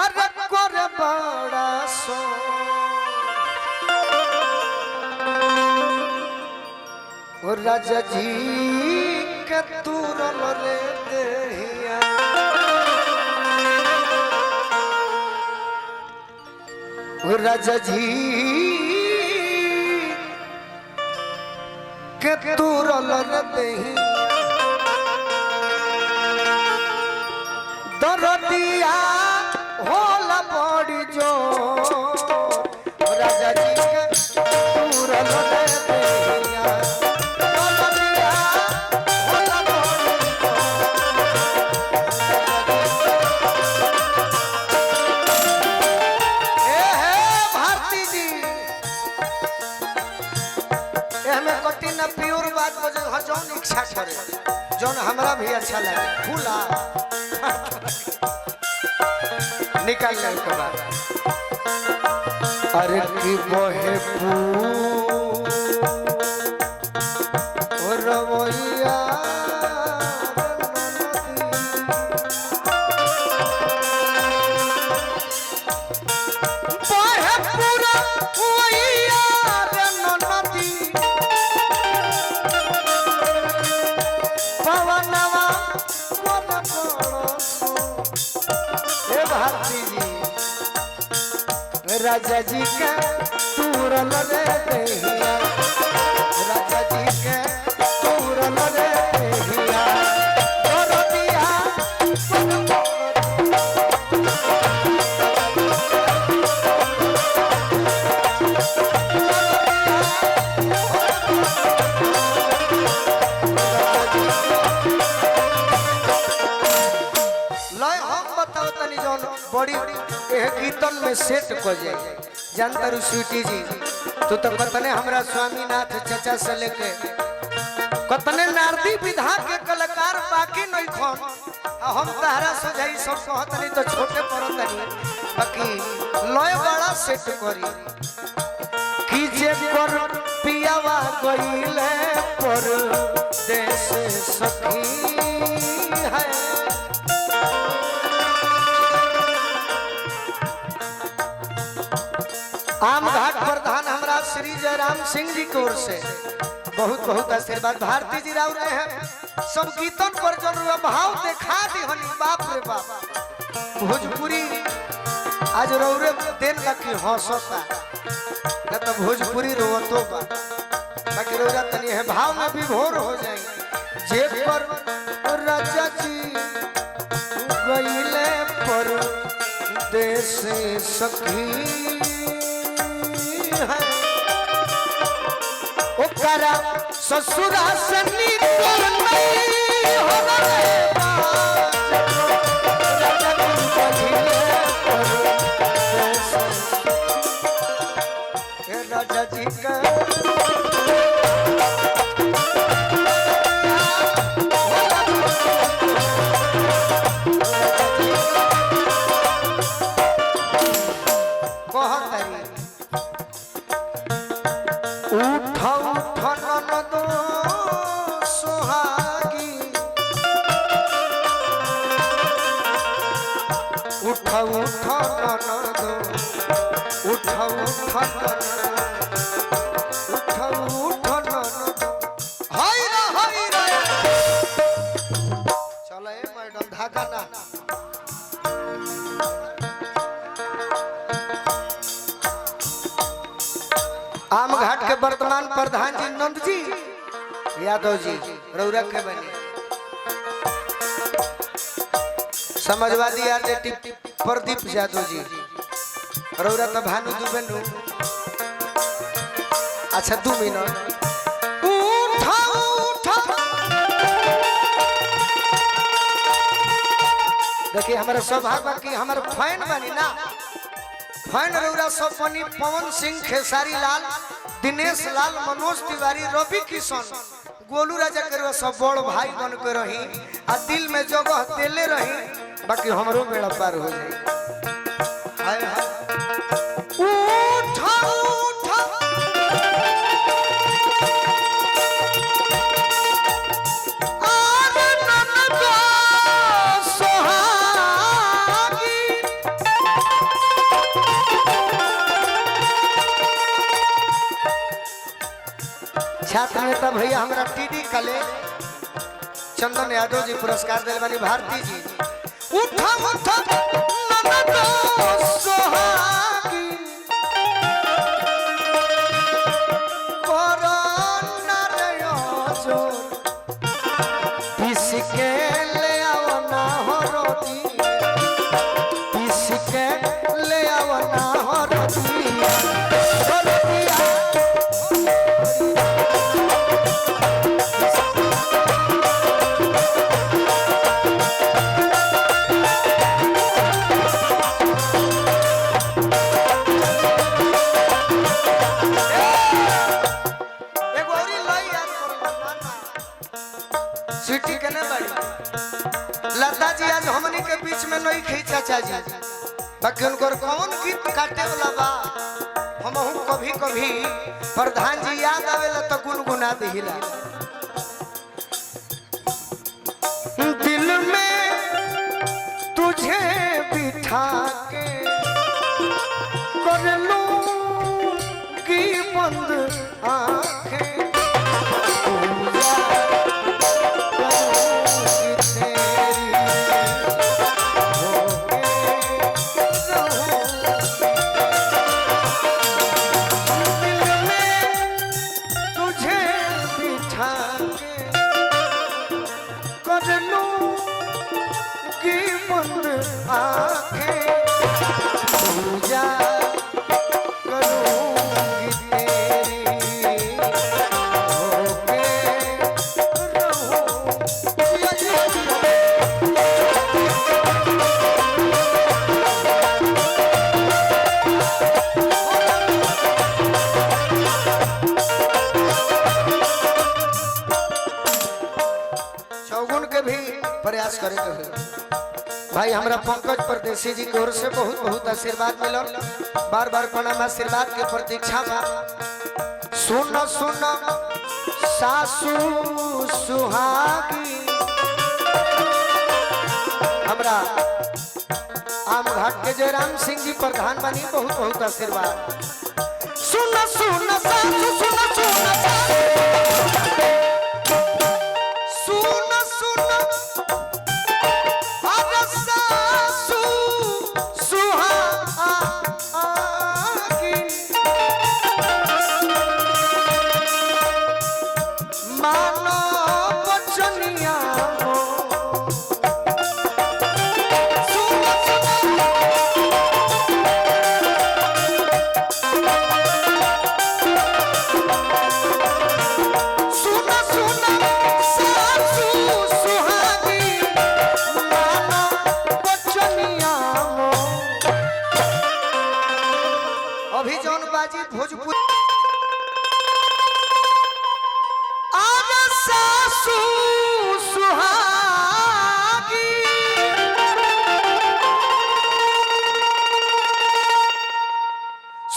अरे कर बड़ा सो राजा जी के तुरल रे देहिया राजा जी के तुरल रे देहिया दरदिया होला बड़ी जो राजा जी के तुरल रे देहिया दरदिया होला बड़ी जो ए हे भारती जी एहमे कठिन प्योर बात बजे जौन इच्छा करे जौन हमरा भी अच्छा लगे फूला निकाल ले के बाद अरे की बहे रवैया राजा जी के तुरल रे देहिया राजा जी के तुरल रे देहिया दरदिया लय हम बताओ तनी जौन बड़ी गीतन में सेट को जाए जानता रू स्वीटी जी तू तो कतने हमरा स्वामीनाथ चचा से लेके कतने नारदी विधा के कलाकार बाकी नहीं खन हम तहरा सुझाई सब कहत नहीं तो छोटे पड़त नहीं बाकी लय बड़ा सेट करी कि जे पर पियावा गइले पर देश सखी है आम घाट प्रधान हमरा श्री जयराम सिंह जी की ओर से बहुत बहुत आशीर्वाद भारती जी राव रहे हैं सब गीतन पर जरूर भाव देखा दी हनी बाप रे बाप भोजपुरी आज रौरे देन लकी हंसता न तो भोजपुरी रोवतो बा बाकी रौरा तनी है भाव में विभोर हो जाएंगे जे पर राजा जी गइले पर देश सखी ओकरा ससुरा से निकल नहीं हो रे राजा जी का आम घाट के वर्तमान प्रधान जी नंद जी यादव जी रौरा के बने समाजवादी आरजेडी प्रदीप यादव जी रौरा तो भानु दुबे नु अच्छा 2 मिनट उठा उठा देखिए हमारे सौभाग्य की हमारे फैन बनी ना फैन रौरा सब बनी पवन सिंह खेसारी लाल दिनेश लाल मनोज तिवारी रवि किशन गोलू राजा के सब बड़ भाई बन के रही आ दिल में जगह देले रही बाकी हमरो बेड़ा पार हो जाए हाय हाय उठा उठा आरे ननदा सोहागी अभिनेता भैया हमारा टीडी कले चंदन यादव जी पुरस्कार दिल बनी भारती जी उठा उठा ननद सोहागी कोरोना रे जोर पिस के ले आओ ना हो रोटी पिस के ले आओ ना हो रोटी लता जी आज हमनी के बीच में नहीं खी चाचा जी बाकी उनको कौन गीत काटे वाला बा हम कभी कभी प्रधान जी याद आवेला तो गुनगुना दिला दिल में तुझे बिठा के कर लूं की बंद आंखें प्रयास करे भाई हमरा पंकज परदेसी जी की ओर से बहुत बहुत आशीर्वाद मिलल बार बार प्रणाम आशीर्वाद के प्रतीक्षा बा सुन सुन सासू सुहागी हमरा आम घाट के जयराम सिंह जी प्रधान बनी बहुत बहुत आशीर्वाद सुन सुन सासू सुन सुन भोजपुरी सासू सुहागी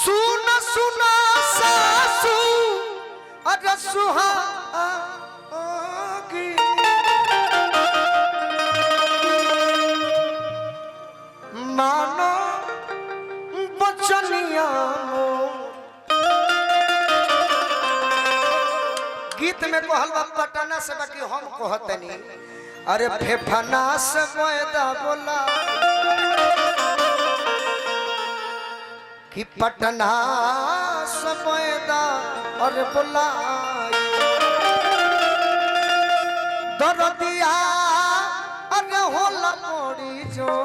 सुन सुन सासू अरे सुहागी मानो बचनिया गीत में कहल बा पटना से बाकी हम कहतनी अरे फेफना से पैदा बोला कि पटना से पैदा अरे बोला दर्दिया अरे होला मोड़ी जो